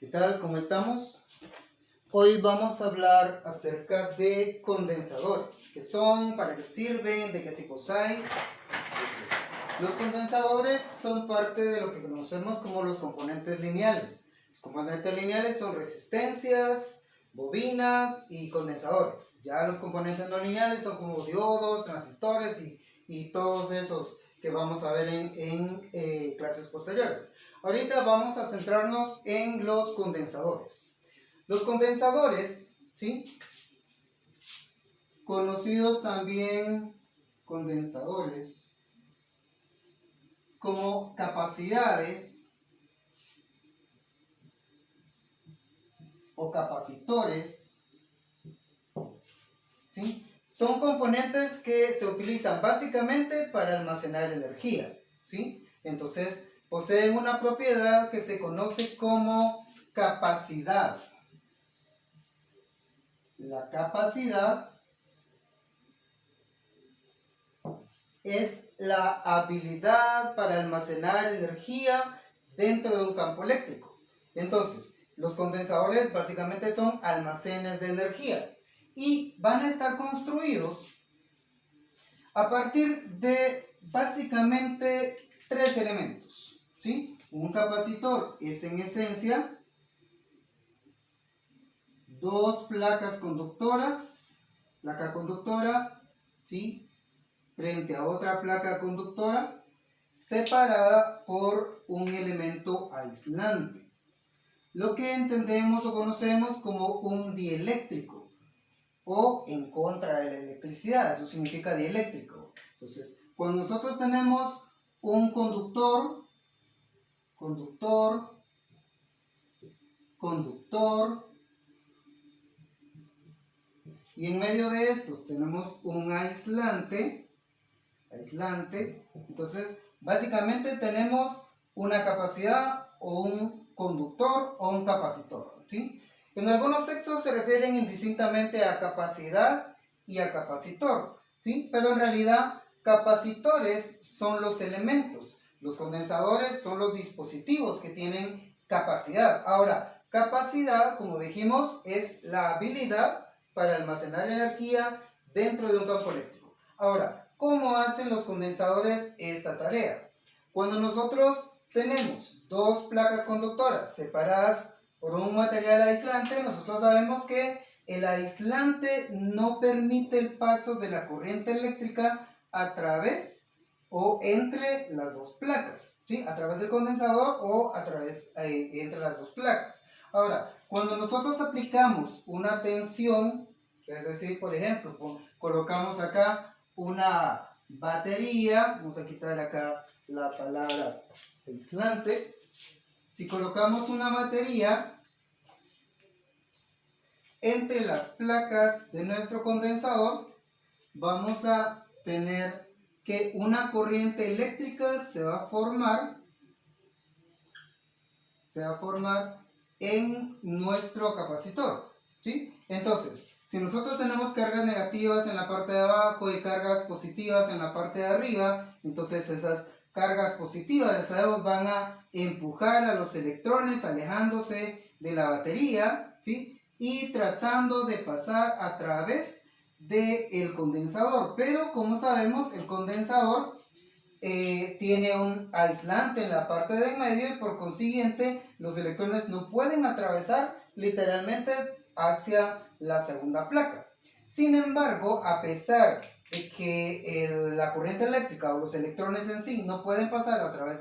¿Qué tal? ¿Cómo estamos? Hoy vamos a hablar acerca de condensadores. ¿Qué son? ¿Para qué sirven? ¿De qué tipos hay? Entonces, los condensadores son parte de lo que conocemos como los componentes lineales. Los componentes lineales son resistencias, bobinas y condensadores. Ya los componentes no lineales son como diodos, transistores y todos esos que vamos a ver en clases posteriores. Ahorita vamos a centrarnos en los condensadores. Los condensadores, ¿sí? Conocidos también condensadores como capacidades o capacitores, ¿sí? Son componentes que se utilizan básicamente para almacenar energía, ¿sí? Entonces, poseen una propiedad que se conoce como capacidad. La capacidad es la habilidad para almacenar energía dentro de un campo eléctrico. Entonces, los condensadores básicamente son almacenes de energía y van a estar construidos a partir de básicamente tres elementos, ¿sí? Un capacitor es en esencia dos placas conductoras, placa conductora, ¿sí? Frente a otra placa conductora separada por un elemento aislante, lo que entendemos o conocemos como un dieléctrico o en contra de la electricidad. Eso significa dieléctrico. Entonces, cuando nosotros tenemos un conductor, y en medio de estos tenemos un aislante, entonces básicamente tenemos una capacidad o un conductor o un capacitor, ¿sí? En algunos textos se refieren indistintamente a capacidad y a capacitor, ¿sí? Pero en realidad capacitores son los elementos, los condensadores son los dispositivos que tienen capacidad. Ahora, capacidad, como dijimos, es la habilidad para almacenar energía dentro de un campo eléctrico. Ahora, ¿cómo hacen los condensadores esta tarea? Cuando nosotros tenemos dos placas conductoras separadas por un material aislante, nosotros sabemos que el aislante no permite el paso de la corriente eléctrica a través o entre las dos placas, ¿sí? A través del condensador o a través entre las dos placas. Ahora, cuando nosotros aplicamos una tensión, es decir, por ejemplo, colocamos acá una batería, vamos a quitar acá la palabra aislante. Si colocamos una batería entre las placas de nuestro condensador, vamos a tener que una corriente eléctrica se va a formar en nuestro capacitor, ¿sí? Entonces, si nosotros tenemos cargas negativas en la parte de abajo y cargas positivas en la parte de arriba, entonces esas cargas positivas, ya sabemos, van a empujar a los electrones alejándose de la batería, ¿sí? Y tratando de pasar a través del condensador. Pero como sabemos, el condensador tiene un aislante en la parte de en medio y por consiguiente los electrones no pueden atravesar literalmente hacia la segunda placa. Sin embargo, a pesar de que la corriente eléctrica o los electrones en sí no pueden pasar a través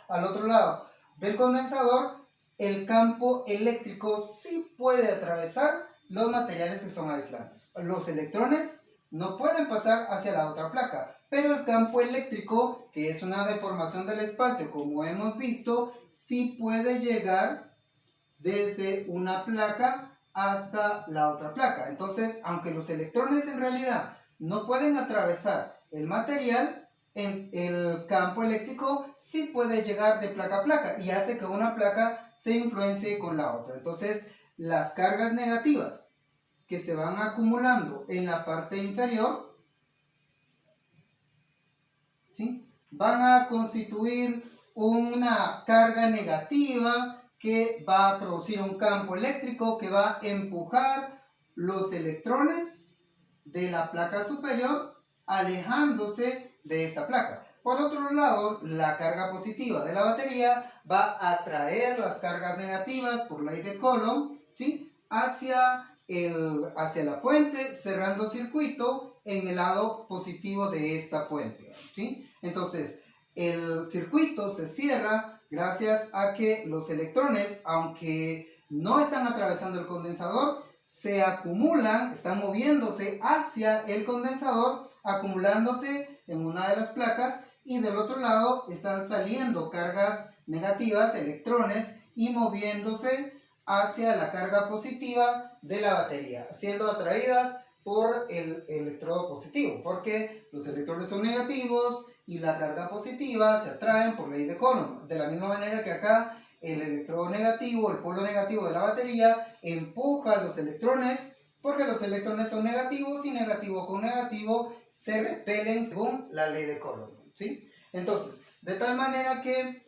al otro lado del condensador, el campo eléctrico sí puede atravesar los materiales que son aislantes. Los electrones no pueden pasar hacia la otra placa, pero el campo eléctrico, que es una deformación del espacio, como hemos visto, sí puede llegar desde una placa hasta la otra placa. Entonces, aunque los electrones en realidad no pueden atravesar el material, el campo eléctrico sí puede llegar de placa a placa y hace que una placa se influencie con la otra. Entonces, las cargas negativas que se van acumulando en la parte inferior, ¿sí?, van a constituir una carga negativa que va a producir un campo eléctrico que va a empujar los electrones de la placa superior alejándose de esta placa. Por otro lado, la carga positiva de la batería va a atraer las cargas negativas por ley de Coulomb, ¿sí?, hacia la fuente, cerrando circuito en el lado positivo de esta fuente, ¿sí? Entonces, el circuito se cierra gracias a que los electrones, aunque no están atravesando el condensador, se acumulan, están moviéndose hacia el condensador, acumulándose en una de las placas, y del otro lado están saliendo cargas negativas, electrones, y moviéndose hacia la carga positiva de la batería, siendo atraídas por el electrodo positivo, porque los electrones son negativos y la carga positiva se atraen por ley de Coulomb. De la misma manera que acá el electrodo negativo, el polo negativo de la batería, empuja a los electrones, porque los electrones son negativos y negativo con negativo se repelen según la ley de Coulomb, ¿sí? Entonces, de tal manera que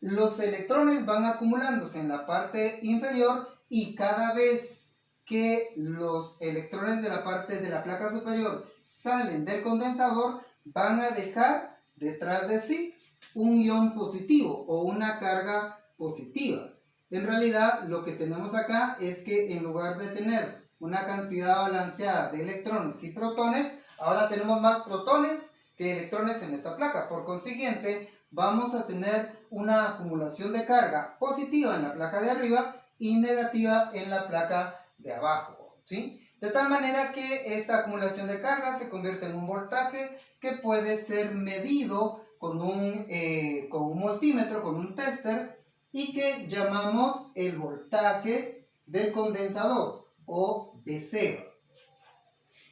los electrones van acumulándose en la parte inferior, y cada vez que los electrones de la parte de la placa superior salen del condensador, van a dejar detrás de sí un ion positivo o una carga positiva. En realidad, lo que tenemos acá es que en lugar de tener una cantidad balanceada de electrones y protones, ahora tenemos más protones que electrones en esta placa. Por consiguiente, vamos a tener una acumulación de carga positiva en la placa de arriba y negativa en la placa de abajo, ¿sí? De tal manera que esta acumulación de carga se convierte en un voltaje que puede ser medido con un multímetro, con un tester, y que llamamos el voltaje del condensador o VC.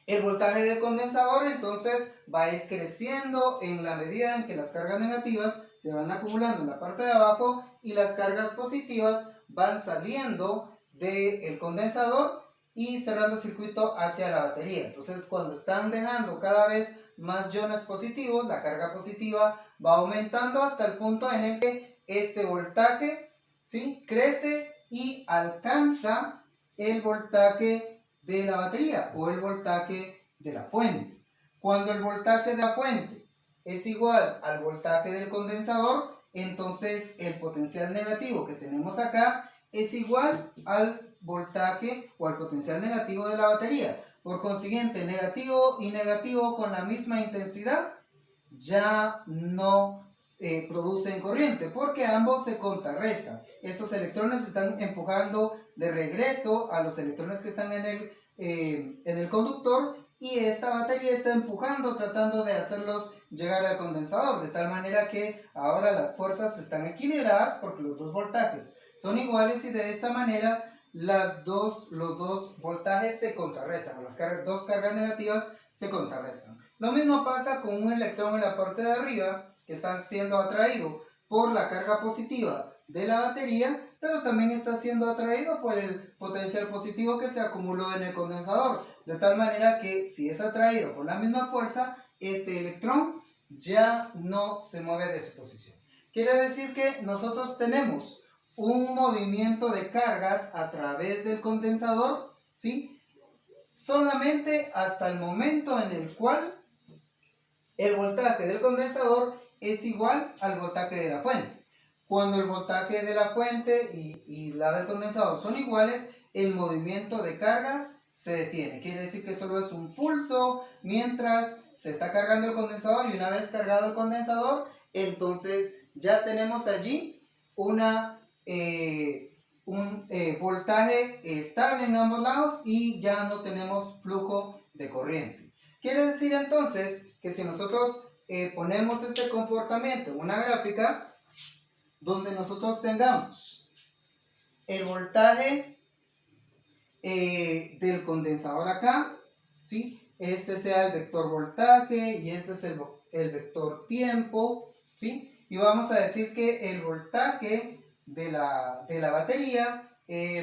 El voltaje del condensador entonces va a ir creciendo en la medida en que las cargas negativas se van acumulando en la parte de abajo y las cargas positivas van saliendo del condensador y cerrando el circuito hacia la batería. Entonces, cuando están dejando cada vez más iones positivos, la carga positiva va aumentando hasta el punto en el que este voltaje, ¿sí?, crece y alcanza el voltaje de la batería o el voltaje de la fuente. Cuando el voltaje de la fuente es igual al voltaje del condensador, entonces el potencial negativo que tenemos acá es igual al voltaje o al potencial negativo de la batería. Por consiguiente, negativo y negativo con la misma intensidad ya no producen corriente, porque ambos se contrarrestan. Estos electrones están empujando de regreso a los electrones que están en el conductor, y esta batería está empujando, tratando de hacerlos llegar al condensador, de tal manera que ahora las fuerzas están equilibradas porque los dos voltajes son iguales, y de esta manera los dos voltajes se contrarrestan, las dos cargas negativas se contrarrestan. Lo mismo pasa con un electrón en la parte de arriba que está siendo atraído por la carga positiva de la batería, pero también está siendo atraído por el potencial positivo que se acumuló en el condensador, de tal manera que si es atraído por la misma fuerza, este electrón ya no se mueve de su posición. Quiere decir que nosotros tenemos un movimiento de cargas a través del condensador, ¿sí?, solamente hasta el momento en el cual el voltaje del condensador es igual al voltaje de la fuente. Cuando el voltaje de la fuente y la del condensador son iguales, el movimiento de cargas se detiene. Quiere decir que solo es un pulso mientras se está cargando el condensador, y una vez cargado el condensador, entonces ya tenemos allí un voltaje estable en ambos lados y ya no tenemos flujo de corriente. Quiere decir entonces que si nosotros ponemos este comportamiento en una gráfica donde nosotros tengamos el voltaje del condensador acá, ¿sí?, este sea el vector voltaje y este es el vector tiempo, ¿sí?, y vamos a decir que el voltaje de la batería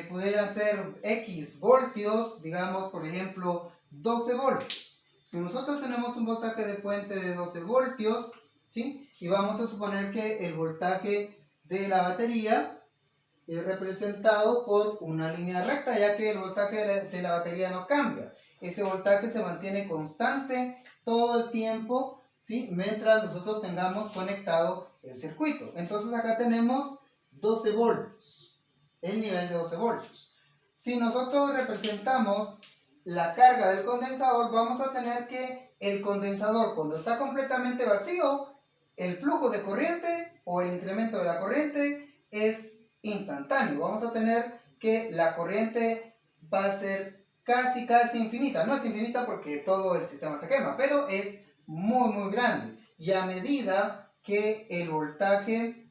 pudieran ser X voltios, digamos por ejemplo 12 voltios. Si nosotros tenemos un voltaje de fuente de 12 voltios, ¿sí?, y vamos a suponer que el voltaje de la batería es representado por una línea recta, ya que el voltaje de la batería no cambia. Ese voltaje se mantiene constante todo el tiempo, ¿sí? Mientras nosotros tengamos conectado el circuito. Entonces acá tenemos 12 voltios, el nivel de 12 voltios. Si nosotros representamos la carga del condensador, vamos a tener que el condensador, cuando está completamente vacío, el flujo de corriente o el incremento de la corriente es instantáneo. Vamos a tener que la corriente va a ser casi infinita. No es infinita porque todo el sistema se quema, pero es muy grande. Y a medida que el voltaje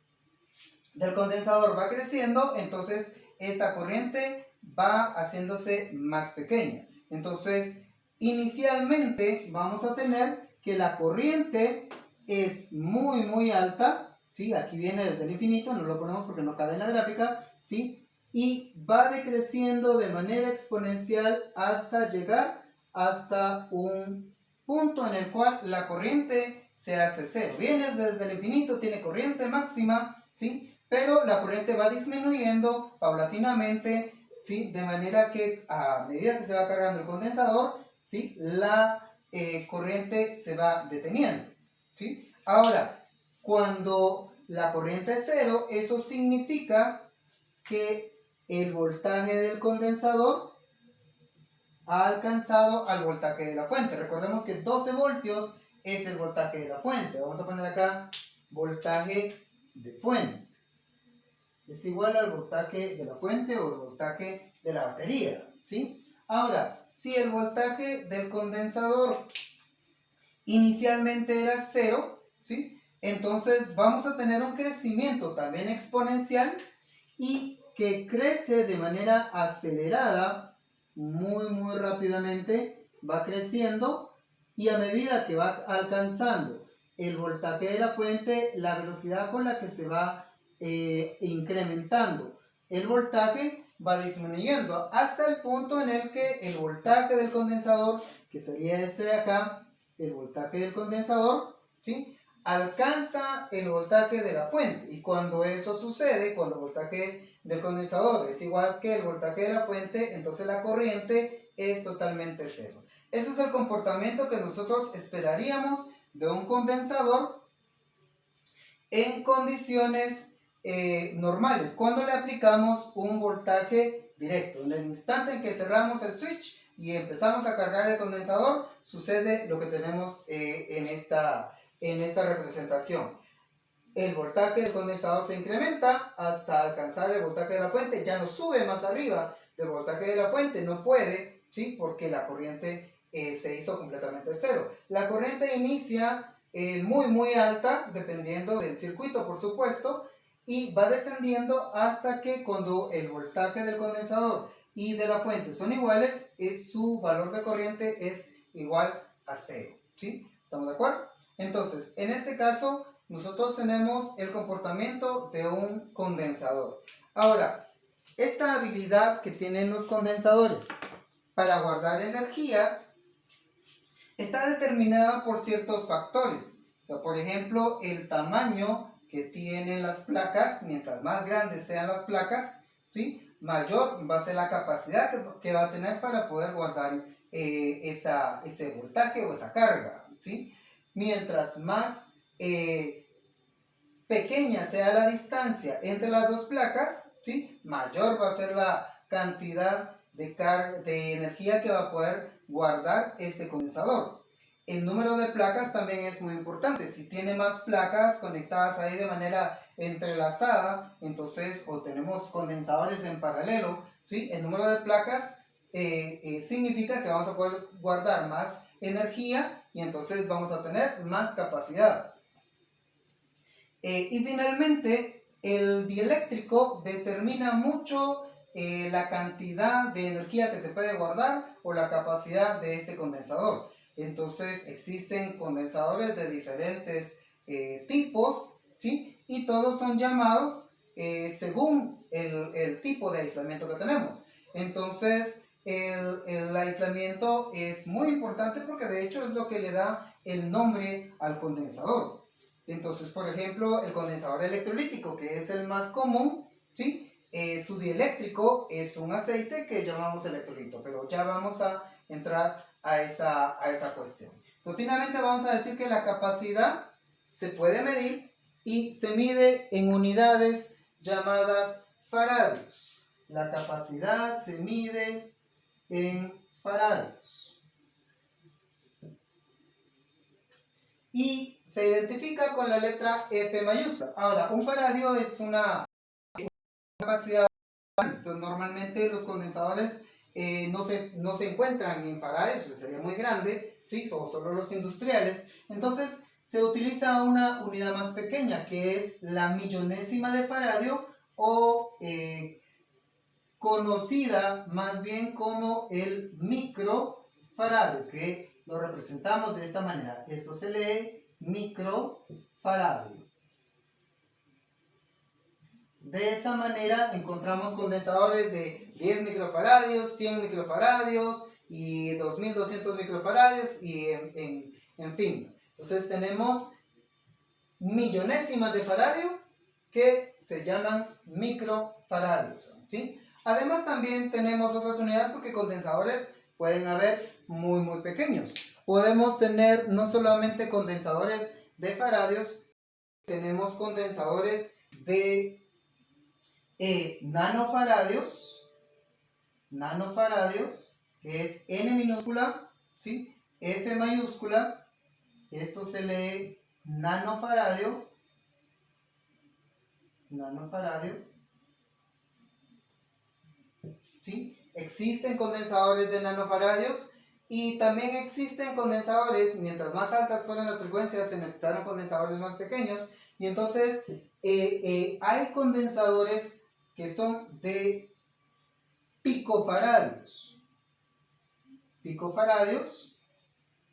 del condensador va creciendo, entonces esta corriente va haciéndose más pequeña. Entonces, inicialmente vamos a tener que la corriente es muy alta, ¿sí? Aquí viene desde el infinito, no lo ponemos porque no cabe en la gráfica, ¿sí? Y va decreciendo de manera exponencial hasta llegar hasta un punto en el cual la corriente se hace cero. Viene desde el infinito, tiene corriente máxima, ¿sí? Pero la corriente va disminuyendo paulatinamente, ¿sí? De manera que a medida que se va cargando el condensador, ¿sí? La corriente se va deteniendo, ¿sí? Ahora, cuando la corriente es cero, eso significa que el voltaje del condensador ha alcanzado al voltaje de la fuente. Recordemos que 12 voltios es el voltaje de la fuente. Vamos a poner acá voltaje de fuente. Es igual al voltaje de la fuente o el voltaje de la batería, ¿sí? Ahora, si el voltaje del condensador inicialmente era 0, ¿sí? Entonces vamos a tener un crecimiento también exponencial y que crece de manera acelerada, muy rápidamente, va creciendo y a medida que va alcanzando el voltaje de la fuente, la velocidad con la que se va incrementando el voltaje va disminuyendo hasta el punto en el que el voltaje del condensador, que sería este de acá, el voltaje del condensador, ¿sí? Alcanza el voltaje de la fuente. Y cuando eso sucede, cuando el voltaje del condensador es igual que el voltaje de la fuente, entonces la corriente es totalmente cero. Ese es el comportamiento que nosotros esperaríamos de un condensador en condiciones normales, cuando le aplicamos un voltaje directo. En el instante en que cerramos el switch y empezamos a cargar el condensador, sucede lo que tenemos en esta representación. El voltaje del condensador se incrementa hasta alcanzar el voltaje de la fuente, ya no sube más arriba del voltaje de la fuente, no puede, ¿sí? Porque la corriente se hizo completamente cero. La corriente inicia muy alta, dependiendo del circuito, por supuesto, y va descendiendo hasta que cuando el voltaje del condensador y de la fuente son iguales, su valor de corriente es igual a cero, ¿sí? ¿Estamos de acuerdo? Entonces, en este caso, nosotros tenemos el comportamiento de un condensador. Ahora, esta habilidad que tienen los condensadores para guardar energía está determinada por ciertos factores. O sea, por ejemplo, el tamaño que tienen las placas, mientras más grandes sean las placas, ¿sí? Mayor va a ser la capacidad que va a tener para poder guardar ese voltaje o esa carga, ¿sí? Mientras más pequeña sea la distancia entre las dos placas, ¿sí? Mayor va a ser la cantidad de energía que va a poder guardar este condensador. El número de placas también es muy importante. Si tiene más placas conectadas ahí de manera entrelazada, entonces, o tenemos condensadores en paralelo, ¿sí? El número de placas significa que vamos a poder guardar más energía y entonces vamos a tener más capacidad. Y finalmente, el dieléctrico determina mucho la cantidad de energía que se puede guardar o la capacidad de este condensador. Entonces existen condensadores de diferentes tipos, ¿sí? Y todos son llamados según el tipo de aislamiento que tenemos. Entonces el aislamiento es muy importante porque de hecho es lo que le da el nombre al condensador. Entonces, por ejemplo, el condensador electrolítico, que es el más común, ¿sí? su dieléctrico es un aceite que llamamos electrolito, pero ya vamos a entrar a esa cuestión. Entonces, finalmente vamos a decir que la capacidad se puede medir y se mide en unidades llamadas faradios. La capacidad se mide en faradios. Y se identifica con la letra F mayúscula. Ahora, un faradio es una capacidad. Normalmente los condensadores no se encuentran en faradios, sería muy grande, ¿sí? O solo los industriales. Entonces se utiliza una unidad más pequeña, que es la millonésima de faradio, o conocida más bien como el microfaradio, que lo representamos de esta manera. Esto se lee microfaradio. De esa manera encontramos condensadores de 10 microfaradios, 100 microfaradios y 2200 microfaradios y en fin. Entonces tenemos millonésimas de faradio que se llaman microfaradios, ¿sí? Además también tenemos otras unidades porque condensadores pueden haber muy pequeños. Podemos tener no solamente condensadores de faradios, tenemos condensadores de nanofaradios, que es N minúscula, ¿sí? F mayúscula, esto se lee nanofaradio, ¿sí? Existen condensadores de nanofaradios y también existen condensadores, mientras más altas fueron las frecuencias, se necesitaron condensadores más pequeños, y entonces hay condensadores que son de picofaradios. Picofaradios,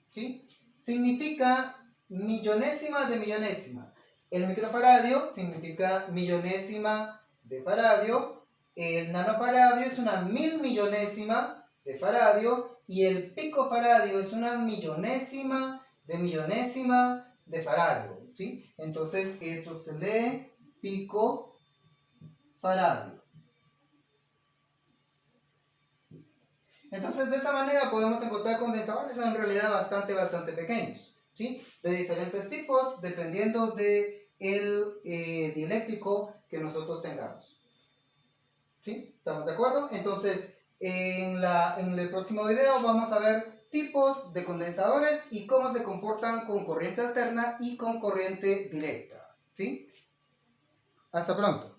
¿sí? Significa millonésima de millonésima. El microfaradio significa millonésima de faradio. El nanofaradio es una mil millonésima de faradio. Y el picofaradio es una millonésima de faradio, ¿sí? Entonces, eso se lee picofaradio. Entonces, de esa manera podemos encontrar condensadores en realidad bastante pequeños, ¿sí? De diferentes tipos, dependiendo del dieléctrico que nosotros tengamos. ¿Sí? ¿Estamos de acuerdo? Entonces, en el próximo video vamos a ver tipos de condensadores y cómo se comportan con corriente alterna y con corriente directa, ¿sí? Hasta pronto.